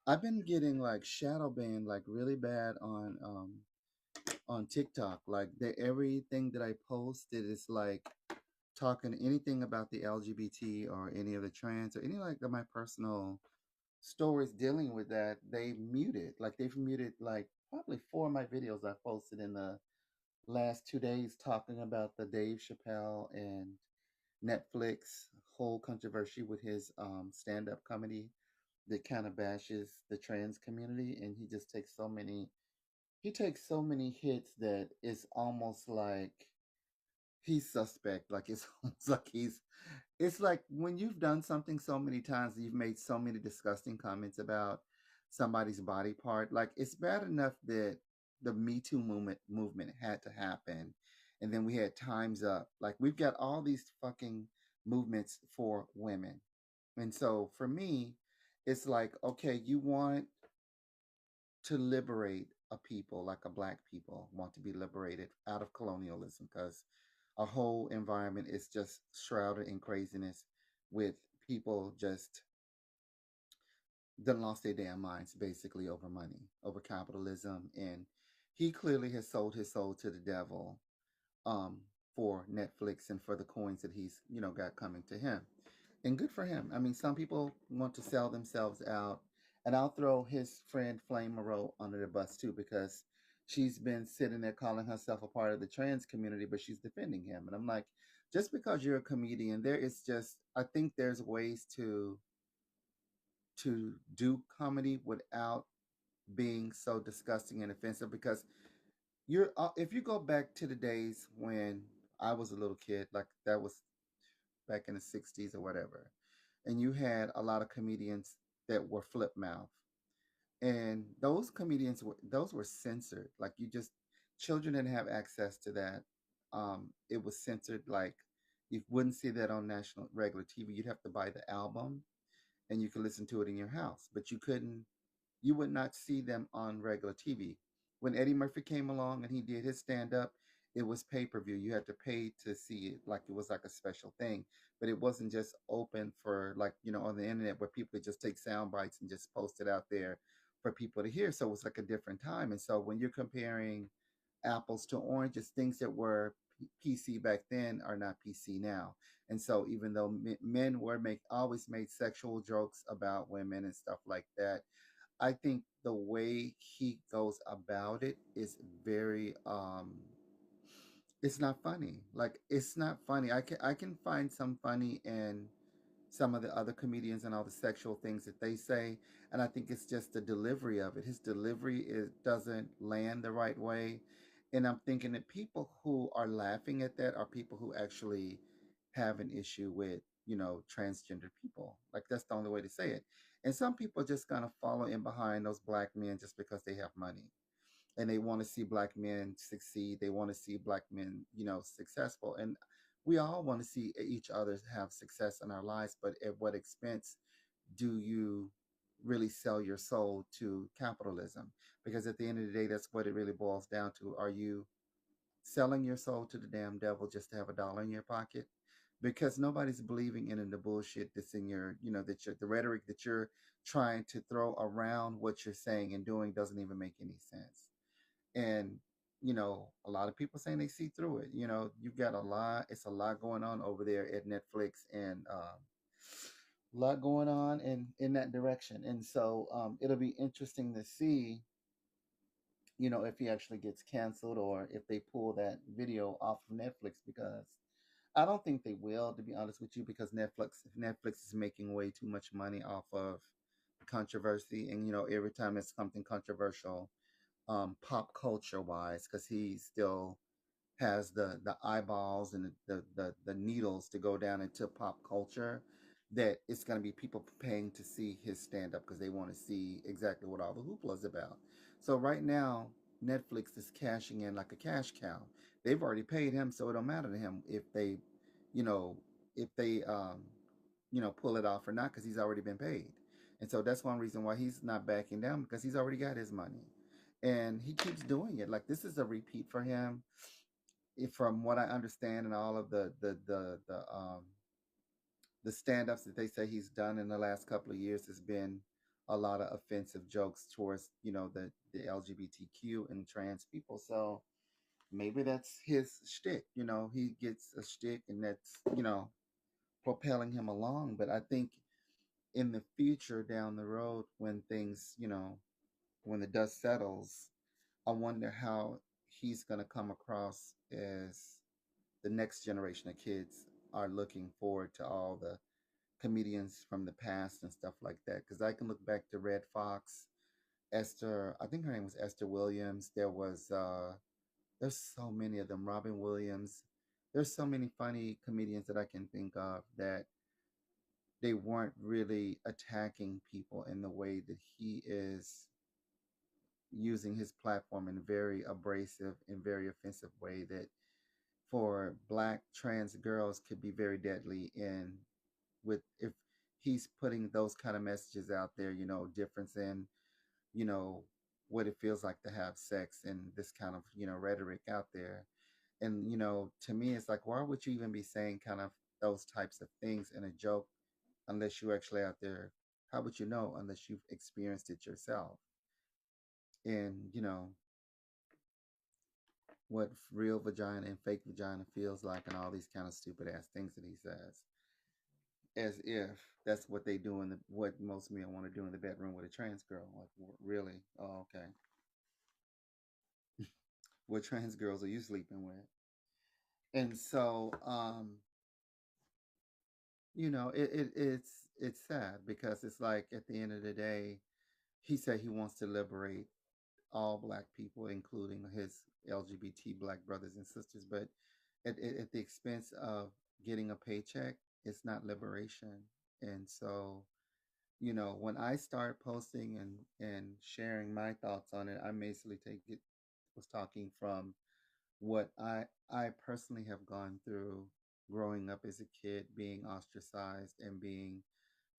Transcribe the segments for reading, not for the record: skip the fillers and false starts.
I've been getting like shadow banned like really bad on TikTok. Like everything that I posted is like talking anything about the LGBT or any of the trans or any like of my personal stories dealing with that, they muted. Like they've muted like probably four of my videos I posted in the last 2 days talking about the Dave Chappelle and Netflix whole controversy with his stand-up comedy that kind of bashes the trans community, and he takes so many hits that it's almost like he's suspect. Like it's almost like it's like when you've done something so many times, you've made so many disgusting comments about somebody's body part. Like it's bad enough that the Me Too movement had to happen, and then we had Times Up. Like we've got all these fucking movements for women, and so for me, it's like okay, you want to liberate a people like a black people want to be liberated out of colonialism because our whole environment is just shrouded in craziness with people just done lost their damn minds basically over money, over capitalism, and he clearly has sold his soul to the devil um, for Netflix and for the coins that he's got coming to him. And good for him. I mean, some people want to sell themselves out, and I'll throw his friend Flame Moreau under the bus too because she's been sitting there calling herself a part of the trans community, but she's defending him. And I'm like, just because you're a comedian, there is just I think there's ways to do comedy without being so disgusting and offensive because you're if you go back to the days when I was a little kid, like that was back in the 60s or whatever, and you had a lot of comedians that were flip mouth, and those comedians were censored. Like you just children didn't have access to that. It was censored. Like you wouldn't see that on national regular TV. You'd have to buy the album and you could listen to it in your house, but you would not see them on regular TV. When Eddie Murphy came along and he did his stand up, it was pay per view. You had to pay to see it, like it was like a special thing. But it wasn't just open for like on the internet where people just take sound bites and just post it out there for people to hear. So it was like a different time. And so when you're comparing apples to oranges, things that were PC back then are not PC now. And so even though men were make always made sexual jokes about women and stuff like that, I think the way he goes about it is very it's not funny. Like it's not funny. I can find some funny in some of the other comedians and all the sexual things that they say, and I think it's just the delivery of it. His delivery doesn't land the right way, and I'm thinking that people who are laughing at that are people who actually have an issue with transgender people. Like that's the only way to say it. And some people are just gonna follow in behind those black men just because they have money and they want to see black men succeed. They want to see black men, successful. And we all want to see each other have success in our lives, but at what expense do you really sell your soul to capitalism? Because at the end of the day, that's what it really boils down to. Are you selling your soul to the damn devil just to have a dollar in your pocket? Because nobody's believing in the bullshit that's in your, the rhetoric that you're trying to throw around what you're saying and doing doesn't even make any sense. And a lot of people saying they see through it. You've got it's a lot going on over there at Netflix, and a lot going on in that direction. And so it'll be interesting to see if he actually gets canceled or if they pull that video off of Netflix, because I don't think they will, to be honest with you, because Netflix is making way too much money off of controversy. And every time it's something controversial, pop culture wise, because he still has the eyeballs and the needles to go down into pop culture, that it's going to be people paying to see his stand up because they want to see exactly what all the hoopla is about. So right now, Netflix is cashing in like a cash cow. They've already paid him, so it don't matter to him if they, you know, if they, pull it off or not, because he's already been paid. And so that's one reason why he's not backing down, because he's already got his money, and he keeps doing it. Like this is a repeat for him, from what I understand, and all of the stand-ups that they say he's done in the last couple of years has been a lot of offensive jokes towards, the LGBTQ and trans people. So maybe that's his shtick. He gets a shtick, and that's propelling him along. But I think in the future, down the road, when things, when the dust settles, I wonder how he's going to come across as the next generation of kids are looking forward to all the comedians from the past and stuff like that. Because I can look back to Red Fox, Esther, I think her name was Esther Williams. There's so many of them. Robin Williams. There's so many funny comedians that I can think of that they weren't really attacking people in the way that he is using his platform in a very abrasive and very offensive way that for black trans girls could be very deadly in with if he's putting those kind of messages out there, difference in, you know, what it feels like to have sex and this kind of, rhetoric out there. And, to me, it's like, why would you even be saying kind of those types of things in a joke unless you're actually out there? How would you know unless you've experienced it yourself? And, what real vagina and fake vagina feels like and all these kind of stupid ass things that he says. As if that's what they do what most men want to do in the bedroom with a trans girl. Like, really? Oh, okay. What trans girls are you sleeping with? And so, it's sad because it's like at the end of the day, he said he wants to liberate all black people, including his LGBT black brothers and sisters, but at the expense of getting a paycheck, it's not liberation. And so, when I start posting and sharing my thoughts on it, I basically take it was talking from what I personally have gone through growing up as a kid, being ostracized and being,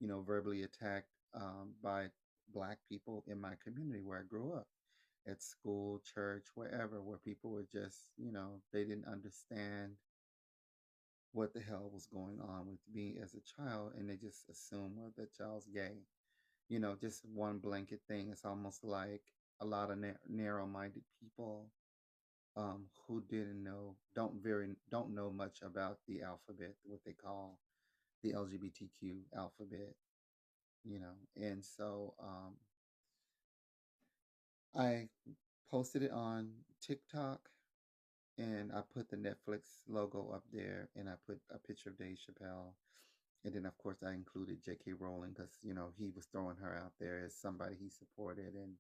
verbally attacked by black people in my community where I grew up, at school, church, wherever, where people were just, they didn't understand what the hell was going on with me as a child, and they just assumed, well, that child's gay. Just one blanket thing. It's almost like a lot of narrow-minded people who didn't know, don't know much about the alphabet, what they call the LGBTQ alphabet. And so I posted it on TikTok, and I put the Netflix logo up there, and I put a picture of Dave Chappelle. And then, of course, I included J.K. Rowling because, he was throwing her out there as somebody he supported. And,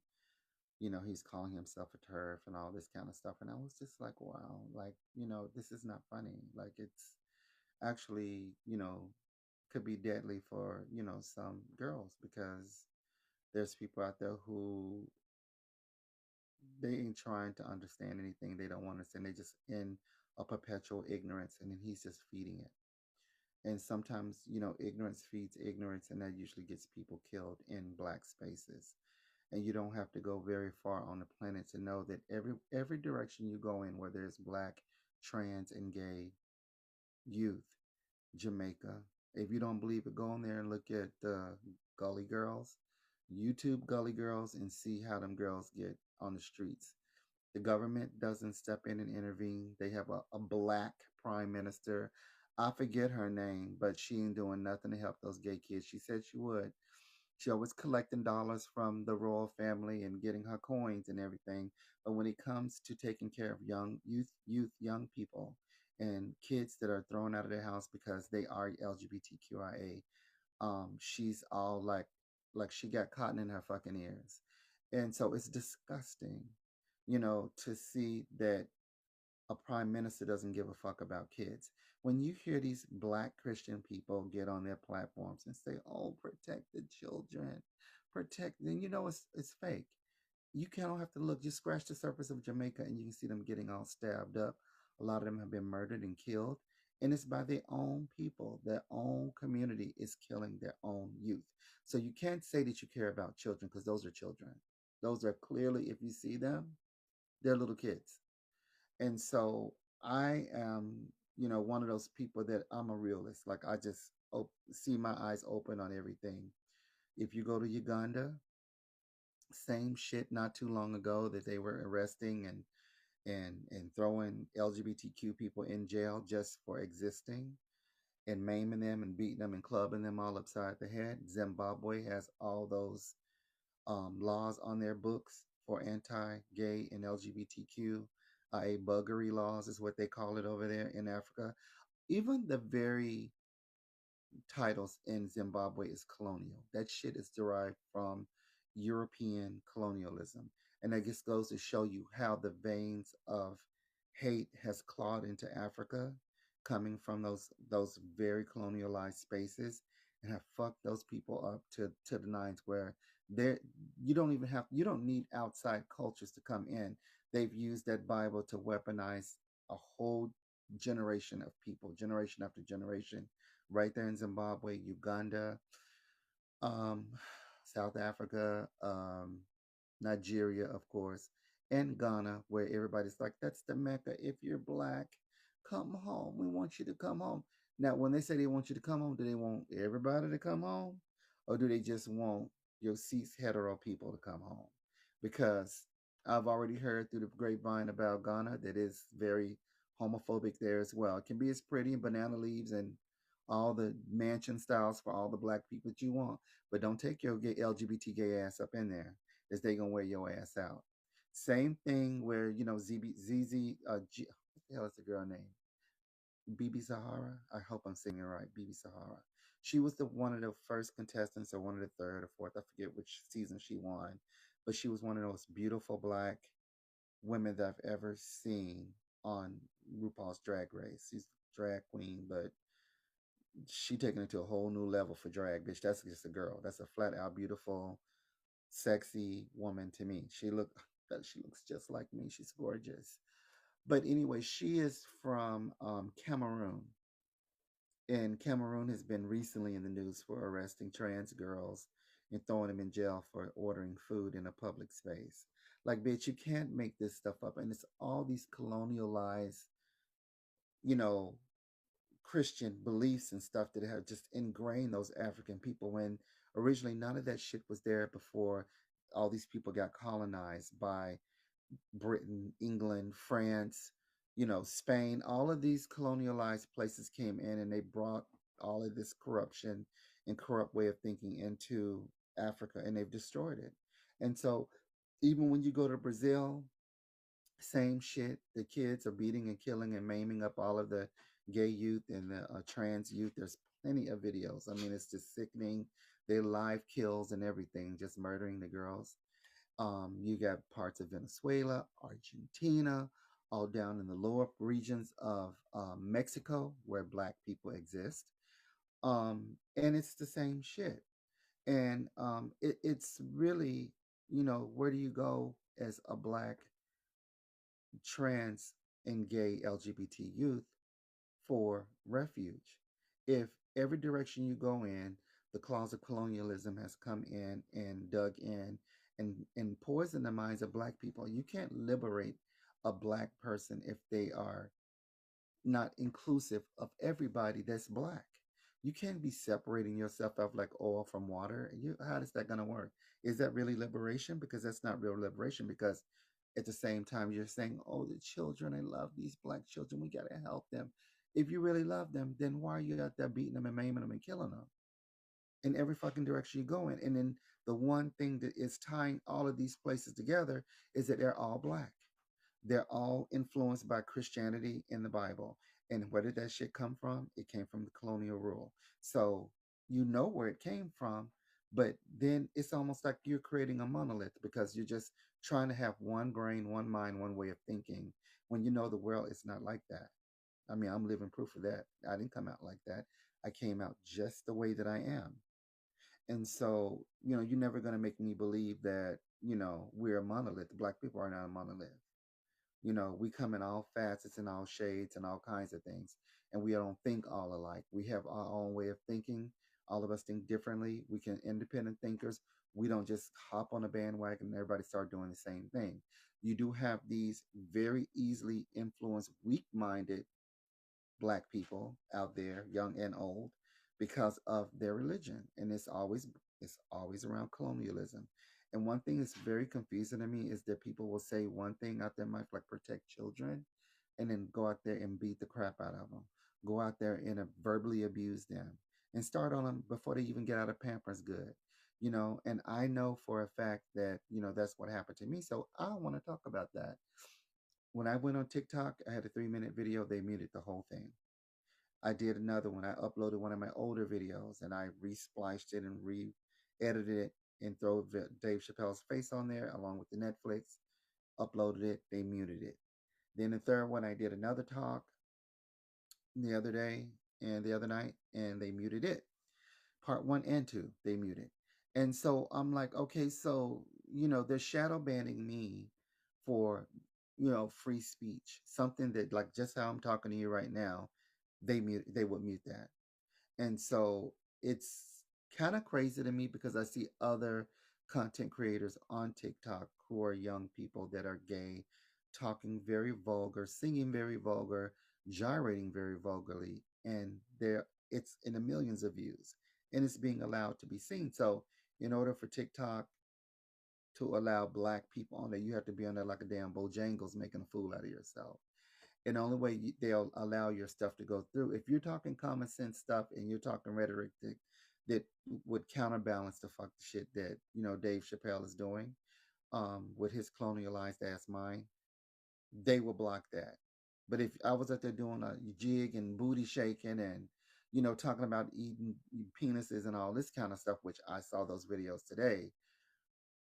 he's calling himself a turf and all this kind of stuff. And I was just like, wow, like, this is not funny. Like, it's actually, could be deadly for, some girls because there's people out there who they ain't trying to understand anything. They don't want to understand. They just in a perpetual ignorance, and then he's just feeding it. And sometimes, ignorance feeds ignorance, and that usually gets people killed in black spaces. And you don't have to go very far on the planet to know that every direction you go in, where there's black, trans, and gay youth, Jamaica. If you don't believe it, go in there and look at Gully Girls, YouTube Gully Girls, and see how them girls get on the streets. The government doesn't step in and intervene. They have a black prime minister. I forget her name, but she ain't doing nothing to help those gay kids. She said she would. She always collecting dollars from the royal family and getting her coins and everything. But when it comes to taking care of young people and kids that are thrown out of their house because they are LGBTQIA, she's all like she got cotton in her fucking ears. And so it's disgusting, to see that a prime minister doesn't give a fuck about kids. When you hear these black Christian people get on their platforms and say, "Oh, protect the children, protect," then it's fake. You don't have to look; just scratch the surface of Jamaica, and you can see them getting all stabbed up. A lot of them have been murdered and killed, and it's by their own people. Their own community is killing their own youth. So you can't say that you care about children because those are children. Those are clearly, if you see them, they're little kids. And so I am, one of those people that I'm a realist. Like I just see my eyes open on everything. If you go to Uganda, same shit not too long ago that they were arresting and throwing LGBTQ people in jail just for existing and maiming them and beating them and clubbing them all upside the head. Zimbabwe has all those laws on their books for anti-gay and LGBTQ. A buggery laws is what they call it over there in Africa. Even the very titles in Zimbabwe is colonial. That shit is derived from European colonialism. And that just goes to show you how the veins of hate has clawed into Africa, coming from those very colonialized spaces, and have fucked those people up to the nines where they you don't need outside cultures to come in. They've used that Bible to weaponize a whole generation of people, generation after generation, right there in Zimbabwe, Uganda, um, South Africa, Nigeria, of course, and Ghana, where everybody's like, that's the Mecca. If you're black, come home. We want you to come home. Now, when they say they want you to come home, do they want everybody to come home? Or do they just want your cis hetero people to come home? Because I've already heard through the grapevine about Ghana that is very homophobic there as well. It can be as pretty and banana leaves and all the mansion styles for all the black people that you want, but don't take your gay LGBT gay ass up in there, as they gonna wear your ass out. Same thing where ZZ what the hell is the girl name? Bibi Sahara. I hope I'm saying it right. Bibi Sahara. She was the one of the first contestants, or one of the third or fourth. I forget which season she won, but she was one of those beautiful black women that I've ever seen on RuPaul's Drag Race. She's a drag queen, but she taking it to a whole new level for drag, bitch. That's just a girl. That's a flat out beautiful, sexy woman to me. She looks just like me. She's gorgeous. But anyway, she is from Cameroon, and Cameroon has been recently in the news for arresting trans girls and throwing them in jail for ordering food in a public space. Like, bitch, you can't make this stuff up, and it's all these colonialized, you know, Christian beliefs and stuff that have just ingrained those African people, when originally none of that shit was there before all these people got colonized by Britain, England, France, Spain. All of these colonialized places came in and they brought all of this corruption and corrupt way of thinking into Africa, and they've destroyed it. And so even when you go to Brazil, same shit. The kids are beating and killing and maiming up all of the gay youth and the trans youth. There's plenty of videos. I mean, it's just sickening. They live kills and everything, just murdering the girls. You got parts of Venezuela, Argentina, all down in the lower regions of Mexico where black people exist. And it's the same shit. And it's really, where do you go as a black trans and gay LGBT youth for refuge? If every direction you go in, the claws of colonialism has come in and dug in and poisoned the minds of black people. You can't liberate a black person if they are not inclusive of everybody that's black. You can't be separating yourself out like oil from water. How is that going to work? Is that really liberation? Because that's not real liberation. Because at the same time, you're saying, oh, the children, I love these black children. We got to help them. If you really love them, then why are you out there beating them and maiming them and killing them in every fucking direction you go in? And then the one thing that is tying all of these places together is that they're all black. They're all influenced by Christianity in the Bible. And where did that shit come from? It came from the colonial rule. So you know where it came from, but then it's almost like you're creating a monolith because you're just trying to have one brain, one mind, one way of thinking, when you know the world is not like that. I mean, I'm living proof of that. I didn't come out like that. I came out just the way that I am. And so, you're never going to make me believe that, we're a monolith. Black people are not a monolith. We come in all facets and all shades and all kinds of things, and we don't think all alike. We have our own way of thinking. All of us think differently. We can independent thinkers. We don't just hop on a bandwagon and everybody start doing the same thing. You do have these very easily influenced, weak-minded black people out there, young and old, because of their religion, and it's always It's always around colonialism. And one thing that's very confusing to me is that people will say one thing out their mouth, like protect children, and then go out there and beat the crap out of them. Go out there and verbally abuse them and start on them before they even get out of Pampers Good. And I know for a fact that, that's what happened to me. So I want to talk about that. When I went on TikTok, I had a 3-minute video, they muted the whole thing. I did another one. I uploaded one of my older videos and I re-spliced it and re-edited it and throw Dave Chappelle's face on there along with the Netflix. Uploaded it, they muted it. Then the third one, I did another talk the other day and the other night, and they muted it. Part one and two, they muted. And so I'm like, okay, so they're shadow banning me for free speech, something that, like, just how I'm talking to you right now, they would mute that. And so it's kind of crazy to me because I see other content creators on TikTok who are young people that are gay, talking very vulgar, singing very vulgar, gyrating very vulgarly, and it's in the millions of views and it's being allowed to be seen. So in order for TikTok to allow black people on there, you have to be on there like a damn Bojangles making a fool out of yourself. And the only way they'll allow your stuff to go through, if you're talking common sense stuff and you're talking rhetoric that would counterbalance the fuck the shit that Dave Chappelle is doing, with his colonialized ass mind, they will block that. But if I was out there doing a jig and booty shaking and talking about eating penises and all this kind of stuff, which I saw those videos today,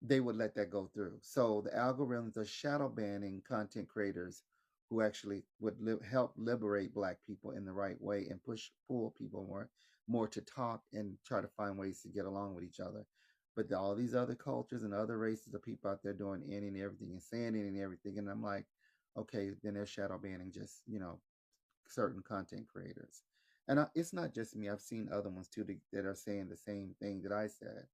they would let that go through. So the algorithms are shadow banning content creators who actually would help liberate black people in the right way and pull people more to talk and try to find ways to get along with each other. But all these other cultures and other races of people out there doing any and everything and saying any and everything, and I'm like, okay, then they're shadow banning just certain content creators. And it's not just me. I've seen other ones too that are saying the same thing that I said.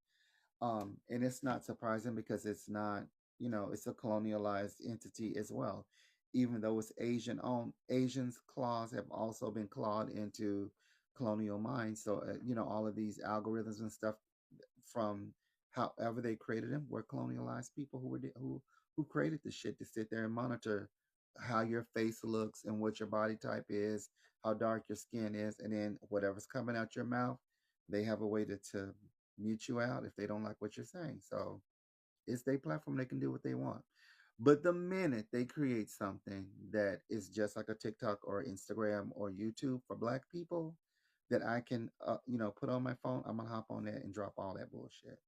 And it's not surprising because it's not, it's a colonialized entity as well. Even though it's Asian owned, Asians' claws have also been clawed into colonial minds. So, all of these algorithms and stuff from however they created them were colonialized people who created the shit to sit there and monitor how your face looks and what your body type is, how dark your skin is, and then whatever's coming out your mouth, they have a way to mute you out if they don't like what you're saying. So it's their platform; they can do what they want. But the minute they create something that is just like a TikTok or Instagram or YouTube for Black people that I can, put on my phone, I'm gonna hop on that and drop all that bullshit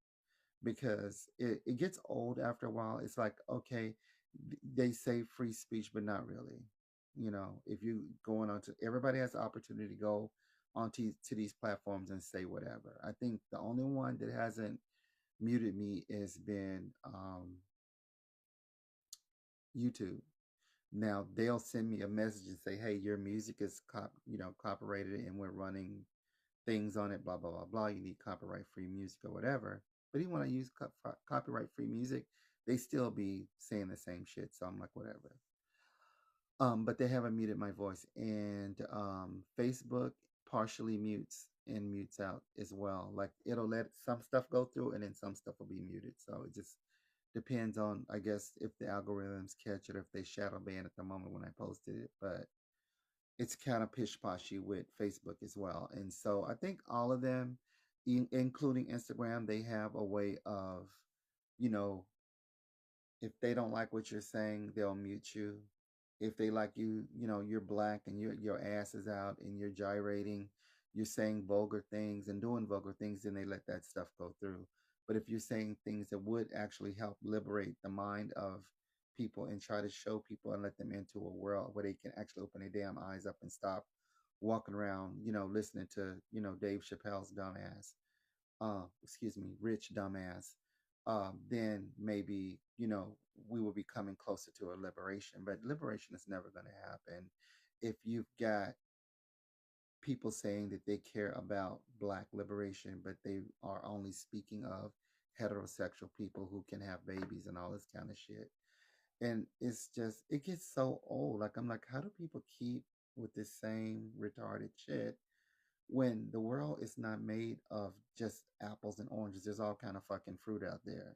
because it gets old after a while. It's like, okay, they say free speech, but not really. If you going on to, everybody has the opportunity to go onto to these platforms and say whatever. I think the only one that hasn't muted me has been YouTube. Now they'll send me a message and say, "Hey, your music is copyrighted, and we're running things on it. Blah blah blah blah. You need copyright free music or whatever." But even when I use copyright free music, they still be saying the same shit. So I'm like, whatever. But they haven't muted my voice, and Facebook partially mutes and mutes out as well. Like it'll let some stuff go through, and then some stuff will be muted. So it just depends on, I guess, if the algorithms catch it or if they shadow ban at the moment when I posted it. But it's kind of pish poshy with Facebook as well. And so I think all of them, including Instagram, they have a way of, you know, if they don't like what you're saying, they'll mute you. If they like you, you're black and your ass is out and you're gyrating, you're saying vulgar things and doing vulgar things, then they let that stuff go through. But if you're saying things that would actually help liberate the mind of people and try to show people and let them into a world where they can actually open their damn eyes up and stop walking around, listening to, Dave Chappelle's dumbass, excuse me, rich dumbass, then maybe, we will be coming closer to a liberation. But liberation is never going to happen if you've got people saying that they care about black liberation, but they are only speaking of heterosexual people who can have babies and all this kind of shit. And it's just, it gets so old. Like, I'm like, how do people keep with this same retarded shit when the world is not made of just apples and oranges. There's all kind of fucking fruit out there,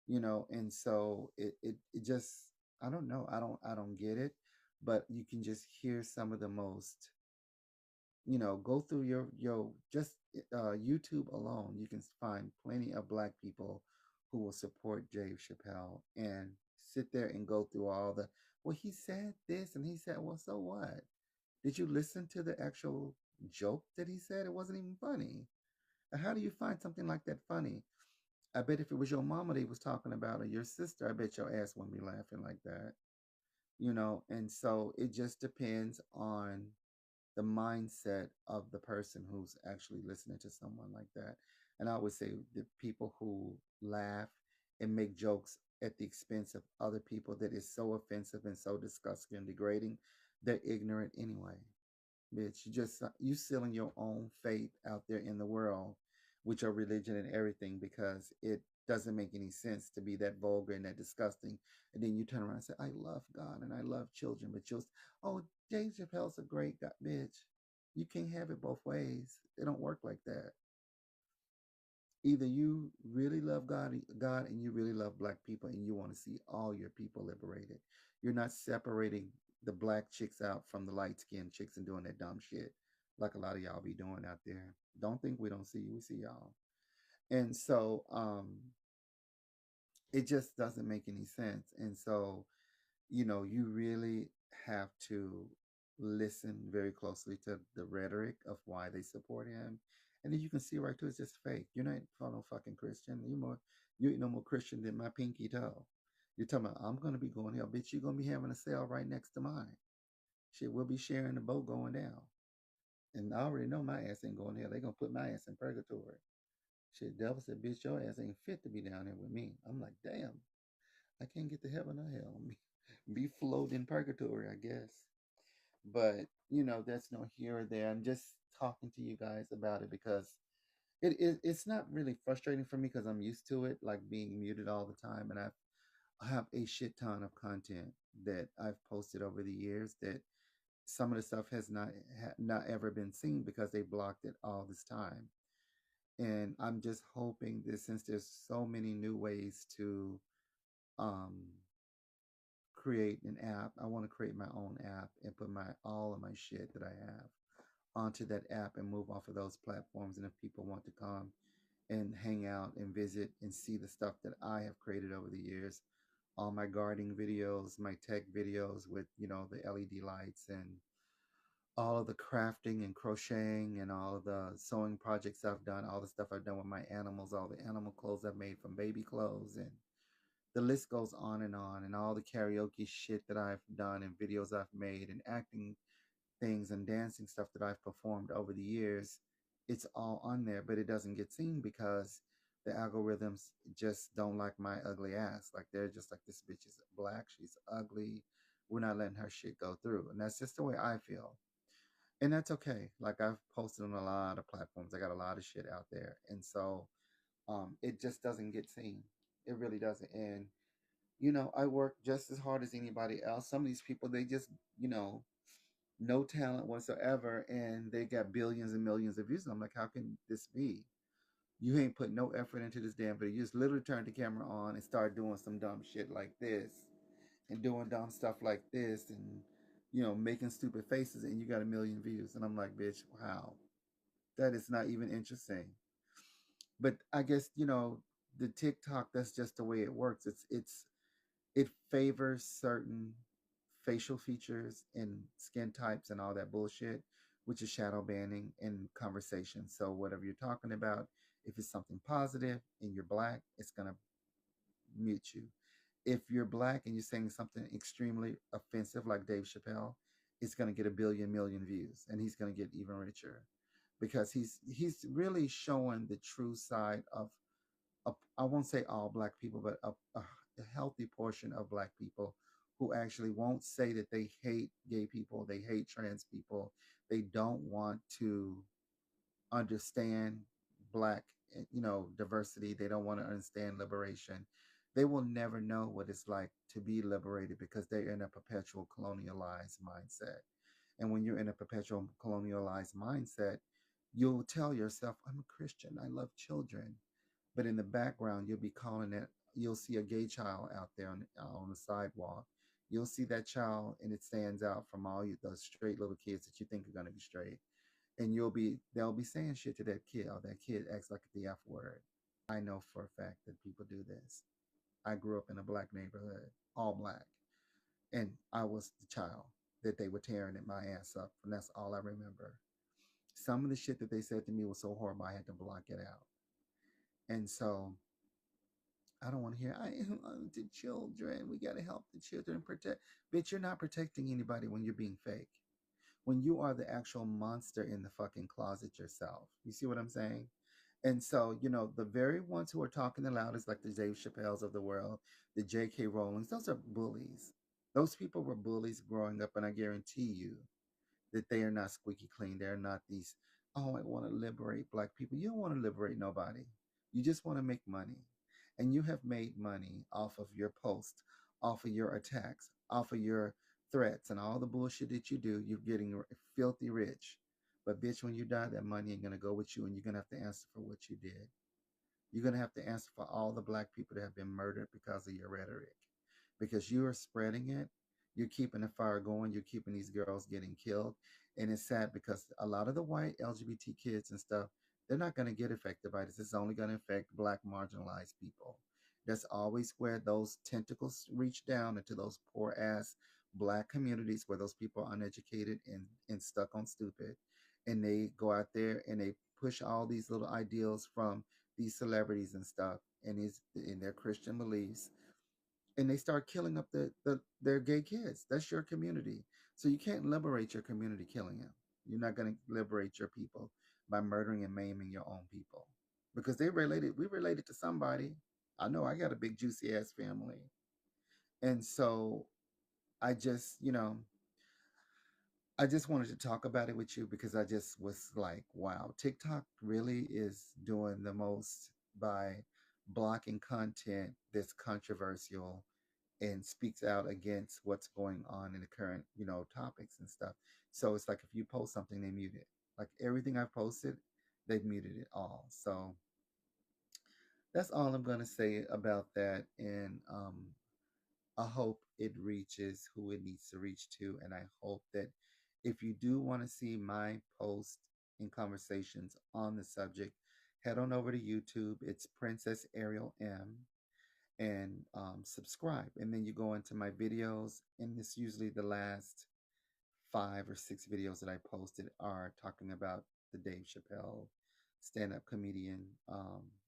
and so it just, I don't know, I don't get it. But you can just hear some of the most, go through your just YouTube alone. You can find plenty of black people who will support Dave Chappelle and sit there and go through all the, well, he said this and he said, well, so what? Did you listen to the actual joke that he said? It wasn't even funny. How do you find something like that funny? I bet if it was your mama that he was talking about, or your sister, I bet your ass wouldn't be laughing like that. And so it just depends on the mindset of the person who's actually listening to someone like that. And I would say the people who laugh and make jokes at the expense of other people, that is so offensive and so disgusting and degrading, they're ignorant anyway. Bitch, you selling your own faith out there in the world with your religion and everything, because it doesn't make any sense to be that vulgar and that disgusting. And then you turn around and say, I love God and I love children, but you'll, oh, Dave Chappelle's a great guy. Bitch, you can't have it both ways. It don't work like that. Either you really love God and you really love black people and you want to see all your people liberated. You're not separating the black chicks out from the light skinned chicks and doing that dumb shit like a lot of y'all be doing out there. Don't think we don't see you. We see y'all. And so it just doesn't make any sense. And so, you really have to listen very closely to the rhetoric of why they support him. And then you can see right through it's just fake. You're not no fucking Christian. You ain't no more Christian than my pinky toe. You're talking about, I'm gonna be going here. Bitch, you're gonna be having a cell right next to mine. Shit, we'll be sharing the boat going down. And I already know my ass ain't going there. They gonna put my ass in purgatory. Shit, devil said, bitch, your ass ain't fit to be down here with me. I'm like, damn, I can't get to heaven or hell. Be floating in purgatory, I guess. But, that's no here or there. I'm just talking to you guys about it because it's not really frustrating for me because I'm used to it, like being muted all the time. And I have a shit ton of content that I've posted over the years that some of the stuff has not ever been seen because they blocked it all this time. And I'm just hoping that since there's so many new ways to um, create an app, I want to create my own app and put my all of my shit that I have onto that app and move off of those platforms. And if people want to come and hang out and visit and see the stuff that I have created over the years, all my gardening videos, my tech videos with, the LED lights and all of the crafting and crocheting and all of the sewing projects I've done, all the stuff I've done with my animals, all the animal clothes I've made from baby clothes, and the list goes on, and all the karaoke shit that I've done and videos I've made and acting things and dancing stuff that I've performed over the years. It's all on there, but it doesn't get seen because the algorithms just don't like my ugly ass. Like they're just like, this bitch is black, she's ugly. We're not letting her shit go through. And that's just the way I feel. And that's okay. Like I've posted on a lot of platforms. I got a lot of shit out there. And so it just doesn't get seen. It really doesn't. And I work just as hard as anybody else. Some of these people, they just, no talent whatsoever, and they got billions and millions of views. And I'm like, how can this be? You ain't put no effort into this damn video. You just literally turned the camera on and start doing some dumb shit like this, and doing dumb stuff like this, and making stupid faces, and you got a million views. And I'm like, bitch, wow, that is not even interesting. But I guess the TikTok, that's just the way it works. It favors certain facial features and skin types and all that bullshit, which is shadow banning in conversation. So whatever you're talking about, if it's something positive and you're black, it's gonna mute you. If you're black and you're saying something extremely offensive like Dave Chappelle, it's gonna get a billion million views, and he's gonna get even richer because he's really showing the true side of I won't say all black people, but a healthy portion of black people who actually won't say that they hate gay people, they hate trans people, they don't want to understand black, diversity, they don't want to understand liberation. They will never know what it's like to be liberated because they're in a perpetual colonialized mindset. And when you're in a perpetual colonialized mindset, You'll tell yourself, I'm a Christian, I love children. But in the background, you'll be calling it, you'll see a gay child out there on the sidewalk. You'll see that child and it stands out from all you, those straight little kids that you think are going to be straight. And they'll be saying shit to that kid. Oh, that kid acts like the F word. I know for a fact that people do this. I grew up in a black neighborhood, all black. And I was the child that they were tearing at my ass up. And that's all I remember. Some of the shit that they said to me was so horrible, I had to block it out. And so I don't want to hear, I love the children. We got to help the children protect. Bitch, you're not protecting anybody when you're being fake. When you are the actual monster in the fucking closet yourself. You see what I'm saying? And so, the very ones who are talking the loudest, like the Dave Chappelles of the world, the J.K. Rowlings, those are bullies. Those people were bullies growing up, and I guarantee you that they are not squeaky clean. They're not these, oh, I want to liberate black people. You don't want to liberate nobody. You just want to make money. And you have made money off of your posts, off of your attacks, off of your threats, and all the bullshit that you do. You're getting filthy rich. But bitch, when you die, that money ain't going to go with you, and you're going to have to answer for what you did. You're going to have to answer for all the black people that have been murdered because of your rhetoric. Because you are spreading it. You're keeping the fire going. You're keeping these girls getting killed. And it's sad because a lot of the white LGBT kids and stuff, they're not going to get affected by this. It's only going to affect black marginalized people. That's always where those tentacles reach down into those poor ass black communities where those people are uneducated and stuck on stupid. And they go out there and they push all these little ideals from these celebrities and stuff and in their Christian beliefs, and they start killing up their gay kids. That's your community. So you can't liberate your community killing them. You're not going to liberate your people by murdering and maiming your own people because we related to somebody. I know I got a big juicy ass family. And so I just, I just wanted to talk about it with you because I just was like, wow, TikTok really is doing the most by blocking content that's controversial and speaks out against what's going on in the current, topics and stuff. So it's like if you post something, they mute it. Like everything I've posted, they've muted it all. So that's all I'm gonna say about that. And I hope it reaches who it needs to reach to. And I hope that if you do want to see my post and conversations on the subject, head on over to YouTube. It's Princess Ariel M and subscribe. And then you go into my videos, and it's usually the last 5 or 6 videos that I posted are talking about the Dave Chappelle stand-up comedian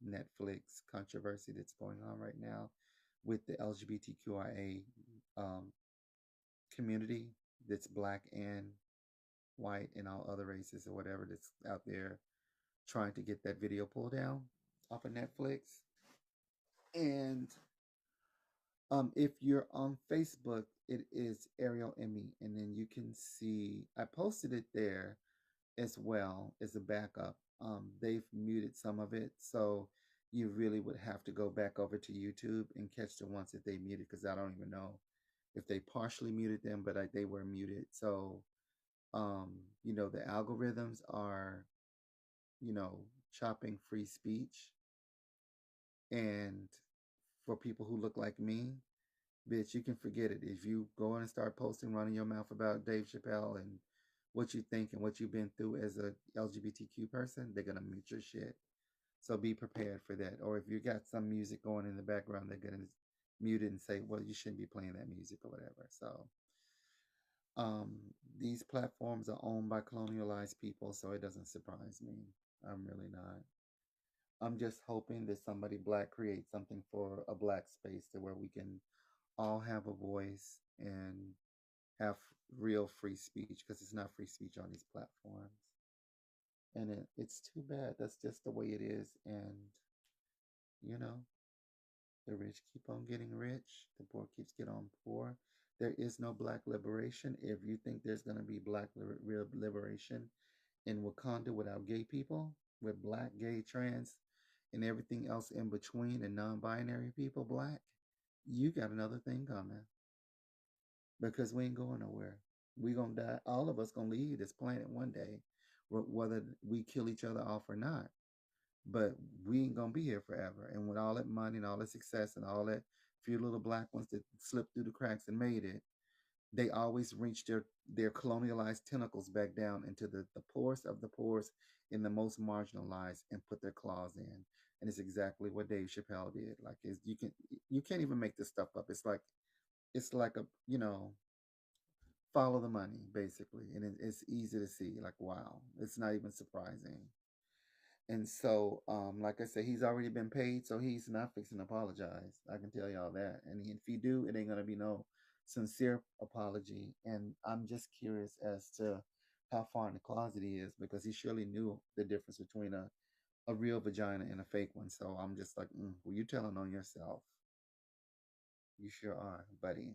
Netflix controversy that's going on right now with the LGBTQIA um, community that's black and white and all other races or whatever that's out there trying to get that video pulled down off of Netflix. And if you're on Facebook, it is Ariel Emmy, and then you can see I posted it there as well as a backup. They've muted some of it, so you really would have to go back over to YouTube and catch the ones that they muted because I don't even know if they partially muted them, but they were muted. So, the algorithms are, you know, chopping free speech, and for people who look like me, bitch, you can forget it. If you go in and start posting, running your mouth about Dave Chappelle and what you think and what you've been through as a LGBTQ person, they're gonna mute your shit. So be prepared for that. Or if you got some music going in the background, they're gonna mute it and say, "Well, you shouldn't be playing that music" or whatever. So, these platforms are owned by colonialized people, so it doesn't surprise me. I'm really not. I'm just hoping that somebody black creates something for a black space to where we can all have a voice and have real free speech because it's not free speech on these platforms. And it's too bad. That's just the way it is. And, you know, the rich keep on getting rich, the poor keeps getting on poor. There is no black liberation. If you think there's going to be black real liberation in Wakanda without gay people, with black, gay, trans, and everything else in between, and non binary people, black, you got another thing coming because we ain't going nowhere. We gonna die. All of us gonna leave this planet one day. whether we kill each other off or not. But we ain't gonna be here forever. And with all that money and all that success and all that few little black ones that slipped through the cracks and made it, they always reach their colonialized tentacles back down into the poorest of the poorest in the most marginalized and put their claws in. And it's exactly what Dave Chappelle did. Like is you can't even make this stuff up. It's like a follow the money basically, and it's easy to see. Like wow, it's not even surprising. And so, like I said, he's already been paid, so he's not fixing to apologize. I can tell y'all that. And if he do, it ain't gonna be no sincere apology. And I'm just curious as to how far in the closet he is because he surely knew the difference between a real vagina and a fake one. So I'm just like, well, you telling on yourself. You sure are, buddy.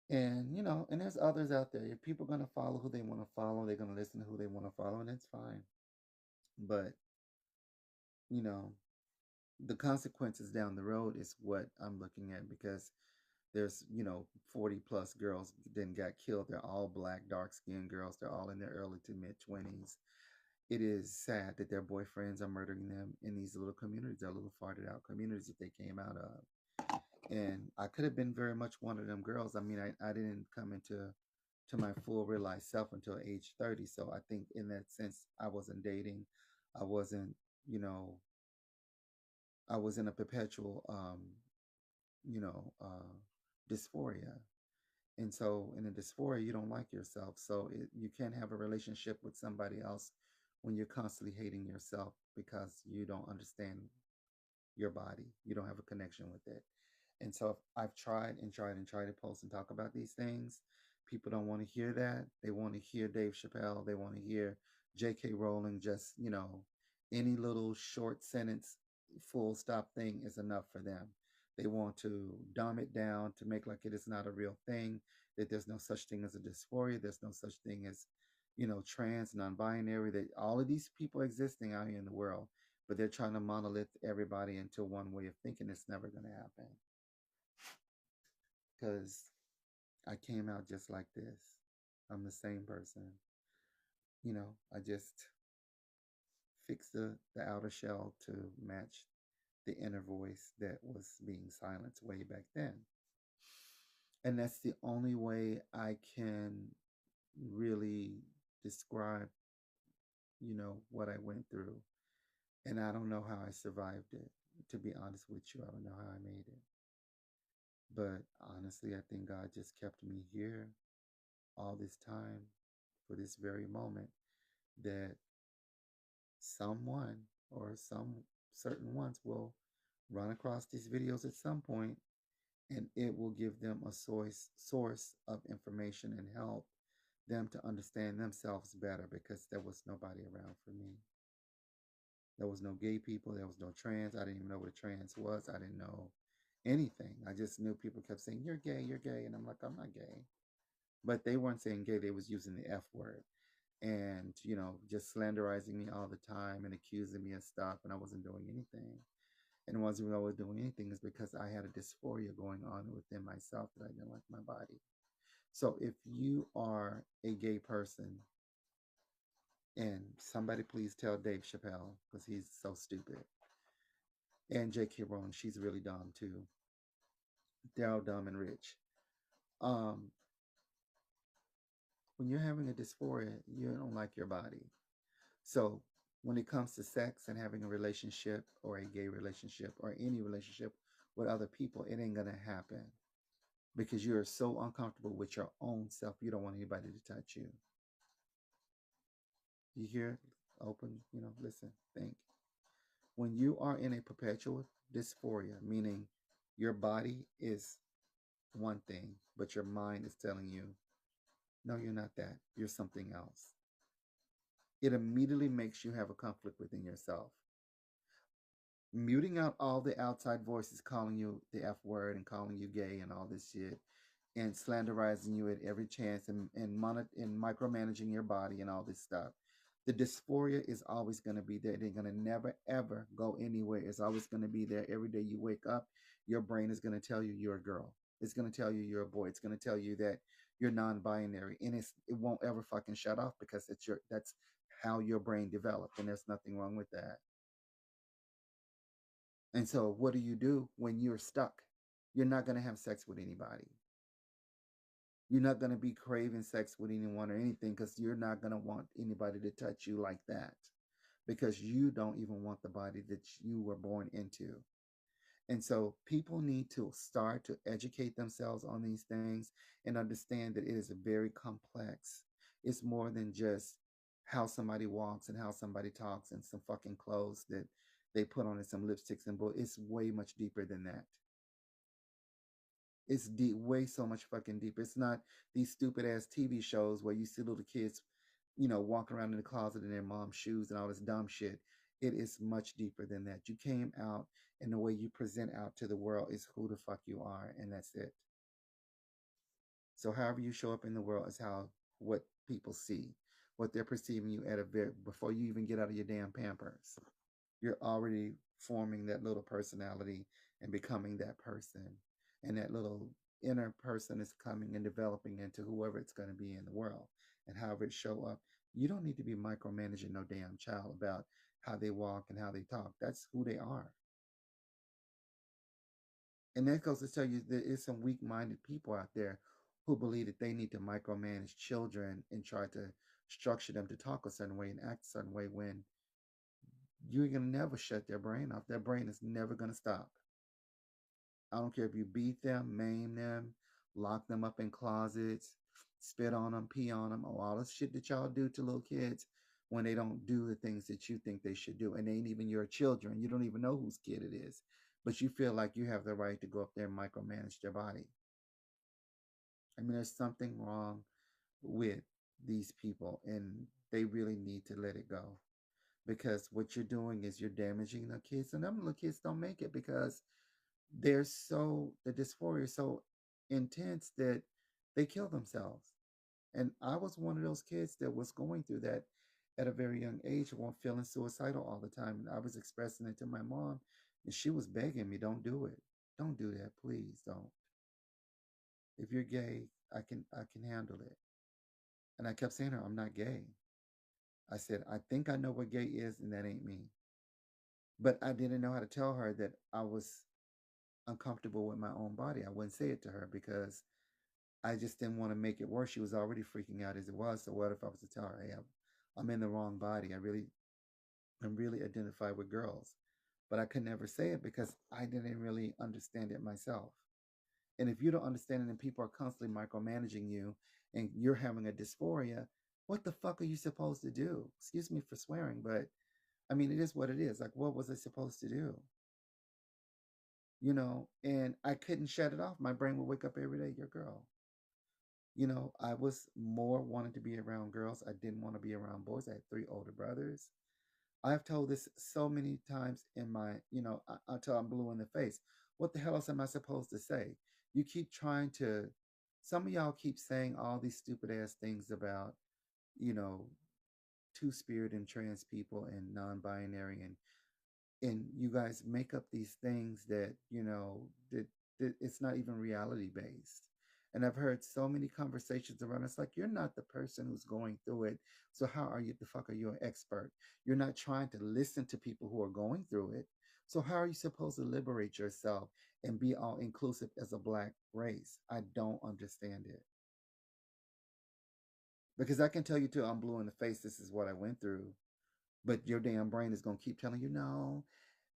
And and there's others out there. If people are gonna follow who they want to follow, they're gonna listen to who they want to follow, and that's fine. But you know, the consequences down the road is what I'm looking at because there's 40 plus girls then got killed. They're all black, dark skinned girls. They're all in their early to mid 20s. It is sad that their boyfriends are murdering them in these little communities, their little farted out communities that they came out of. And I could have been very much one of them girls. I mean, I didn't come into my full realized self until age 30. So I think in that sense, I wasn't dating. I wasn't, you know, I was in a perpetual you know, dysphoria. And so in a dysphoria, you don't like yourself. So you can't have a relationship with somebody else when you're constantly hating yourself because you don't understand your body. You don't have a connection with it. And so I've tried and tried and tried to post and talk about these things. People don't want to hear that. They want to hear Dave Chappelle. They want to hear J.K. Rowling just, any little short sentence, full stop thing is enough for them. They want to dumb it down to make like it is not a real thing, that there's no such thing as a dysphoria, there's no such thing as, trans, non binary, that all of these people existing out here in the world, but they're trying to monolith everybody into one way of thinking. It's never going to happen because I came out just like this. I'm the same person. I just fixed the outer shell to match the inner voice that was being silenced way back then. And that's the only way I can really describe, what I went through. And I don't know how I survived it. To be honest with you, I don't know how I made it. But honestly, I think God just kept me here all this time for this very moment that someone or some certain ones will run across these videos at some point and it will give them a source of information and help them to understand themselves better because there was nobody around for me. There was no gay people, there was no trans. I didn't even know what a trans was. I didn't know anything. I just knew people kept saying, you're gay. And I'm like, I'm not gay. But they weren't saying gay, they was using the F word. And, just slanderizing me all the time and accusing me of stuff. And I wasn't doing anything. And the ones who I was doing anything is because I had a dysphoria going on within myself that I didn't like my body. So if you are a gay person, and somebody please tell Dave Chappelle because he's so stupid, and J.K. Rowling, she's really dumb too. They're all dumb and rich. Um, when you're having a dysphoria, you don't like your body. So when it comes to sex and having a relationship or a gay relationship or any relationship with other people, it ain't gonna happen because you're so uncomfortable with your own self. You don't want anybody to touch you. You hear? Open, listen, think. When you are in a perpetual dysphoria, meaning your body is one thing, but your mind is telling you, no, you're not that. You're something else. It immediately makes you have a conflict within yourself. Muting out all the outside voices calling you the F word and calling you gay and all this shit and slanderizing you at every chance and micromanaging your body and all this stuff. The dysphoria is always going to be there. They're going to never, ever go anywhere. It's always going to be there. Every day you wake up, your brain is going to tell you you're a girl. It's going to tell you you're a boy. It's going to tell you that you're non-binary, and it won't ever fucking shut off because that's how your brain developed, and there's nothing wrong with that. And so, what do you do when you're stuck? You're not going to have sex with anybody. You're not going to be craving sex with anyone or anything because you're not going to want anybody to touch you like that because you don't even want the body that you were born into. And so people need to start to educate themselves on these things and understand that it is very complex. It's more than just how somebody walks and how somebody talks and some fucking clothes that they put on and some lipsticks and it's way much deeper than that. It's deep, way so much fucking deep. It's not these stupid ass TV shows where you see little kids, walking around in the closet in their mom's shoes and all this dumb shit. It is much deeper than that. You came out, and the way you present out to the world is who the fuck you are, and that's it. So however you show up in the world is how what people see, what they're perceiving you at a very before you even get out of your damn pampers. You're already forming that little personality and becoming that person. And that little inner person is coming and developing into whoever it's going to be in the world and however it show up. You don't need to be micromanaging no damn child about how they walk and how they talk. That's who they are. And that goes to tell you there is some weak-minded people out there who believe that they need to micromanage children and try to structure them to talk a certain way and act a certain way when you're gonna never shut their brain off. Their brain is never gonna stop. I don't care if you beat them, maim them, lock them up in closets, spit on them, pee on them, or all the shit that y'all do to little kids when they don't do the things that you think they should do. And they ain't even your children. You don't even know whose kid it is. But you feel like you have the right to go up there and micromanage their body. I mean, there's something wrong with these people, and they really need to let it go. Because what you're doing is you're damaging the kids, and them little kids don't make it because the dysphoria is so intense that they kill themselves. And I was one of those kids that was going through that at a very young age, one feeling suicidal all the time. And I was expressing it to my mom, and she was begging me, "Don't do it. Don't do that. Please don't. If you're gay, I can handle it." And I kept saying to her, "I'm not gay." I said, "I think I know what gay is, and that ain't me." But I didn't know how to tell her that I was uncomfortable with my own body. I wouldn't say it to her because I just didn't want to make it worse. She was already freaking out as it was. So what if I was to tell her, "Hey, I'm in the wrong body. I'm really identified with girls," but I could never say it because I didn't really understand it myself. And if you don't understand it, and people are constantly micromanaging you, and you're having a dysphoria, what the fuck are you supposed to do? Excuse me for swearing, but I mean, it is what it is. Like, what was I supposed to do? And I couldn't shut it off. My brain would wake up every day, your girl. I was more wanting to be around girls. I didn't want to be around boys. I had three older brothers. I've told this so many times in until I'm blue in the face. What the hell else am I supposed to say? You keep trying to, some of y'all keep saying all these stupid ass things about, you know, two spirit and trans people and non binary and you guys make up these things that that it's not even reality based. And I've heard so many conversations around it's like you're not the person who's going through it, so how are you the fuck are you an expert? You're not trying to listen to people who are going through it, so how are you supposed to liberate yourself and be all inclusive as a black race? I don't understand it, because I can tell you too, I'm blue in the face, this is what I went through, but your damn brain is going to keep telling you, no,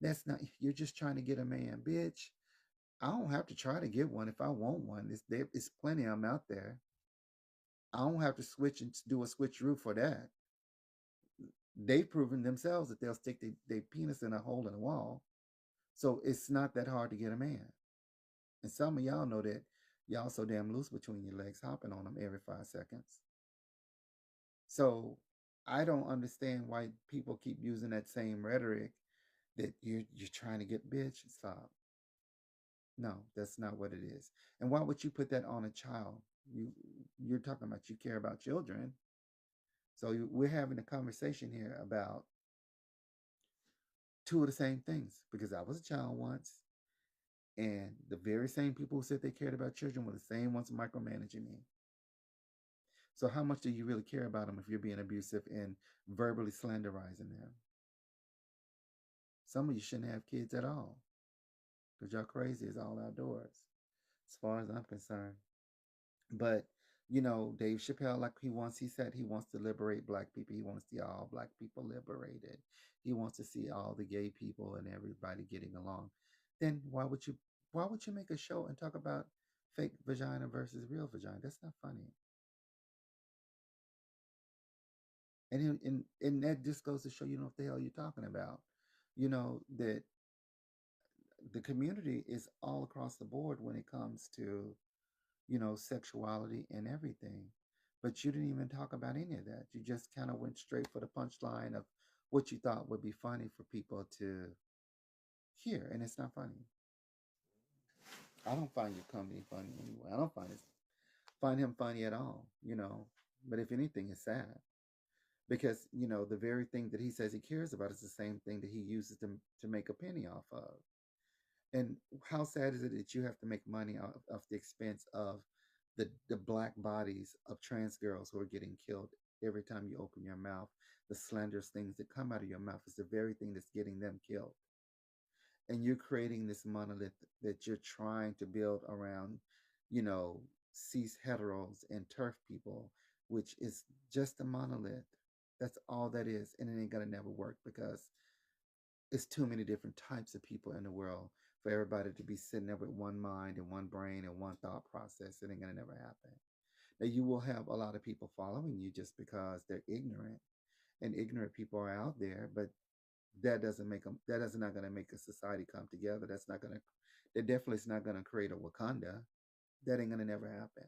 that's not, you're just trying to get a man, bitch. I don't have to try to get one if I want one. It's plenty of them out there. I don't have to switch and do a switcheroo for that. They've proven themselves that they'll stick their penis in a hole in the wall. So it's not that hard to get a man. And some of y'all know that y'all so damn loose between your legs, hopping on them every 5 seconds. So I don't understand why people keep using that same rhetoric that you're trying to get, bitch. Stop. No, that's not what it is. And why would you put that on a child? You're talking about you care about children. So we're having a conversation here about two of the same things because I was a child once, and the very same people who said they cared about children were the same ones micromanaging me. So how much do you really care about them if you're being abusive and verbally slanderizing them? Some of you shouldn't have kids at all because y'all crazy is all outdoors, as far as I'm concerned. But Dave Chappelle, like he said he wants to liberate black people. He wants to see all black people liberated. He wants to see all the gay people and everybody getting along. Then why would you make a show and talk about fake vagina versus real vagina? That's not funny. And that just goes to show you know what the hell you're talking about. That the community is all across the board when it comes to sexuality and everything. But you didn't even talk about any of that. You just kind of went straight for the punchline of what you thought would be funny for people to hear, and it's not funny. I don't find your comedy funny anyway. I don't find him funny at all. But if anything, it's sad because the very thing that he says he cares about is the same thing that he uses to make a penny off of. And how sad is it that you have to make money off the expense of the black bodies of trans girls who are getting killed every time you open your mouth? The slanderous things that come out of your mouth is the very thing that's getting them killed. And you're creating this monolith that you're trying to build around, you know, cis heteros and turf people, which is just a monolith. That's all that is. And it ain't gonna never work because it's too many different types of people in the world for everybody to be sitting there with one mind and one brain and one thought process. It ain't gonna never happen. Now you will have a lot of people following you just because they're ignorant, and ignorant people are out there, but that doesn't make them. That is not gonna make a society come together. That's not gonna. That definitely is not gonna create a Wakanda. That ain't gonna never happen.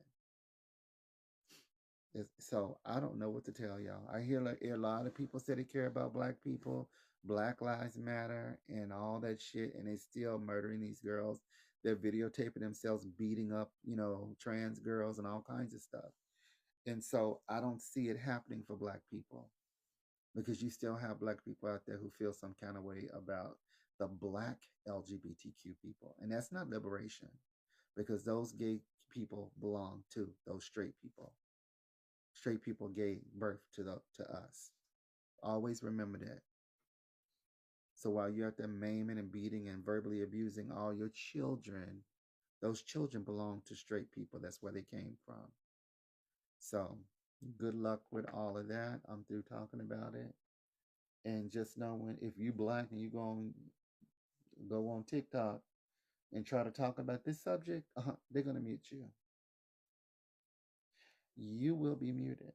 So I don't know what to tell y'all. I hear like a lot of people say they care about black people, Black Lives Matter, and all that shit, and they still murdering these girls. They're videotaping themselves beating up, trans girls and all kinds of stuff. And so I don't see it happening for black people because you still have black people out there who feel some kind of way about the black LGBTQ people, and that's not liberation because those gay people belong to those straight people. Straight people gave birth to us. Always remember that. So while you're out there maiming and beating and verbally abusing all your children, those children belong to straight people. That's where they came from. So good luck with all of that. I'm through talking about it. And just know when if you black and you go on TikTok and try to talk about this subject, they're gonna mute you. You will be muted.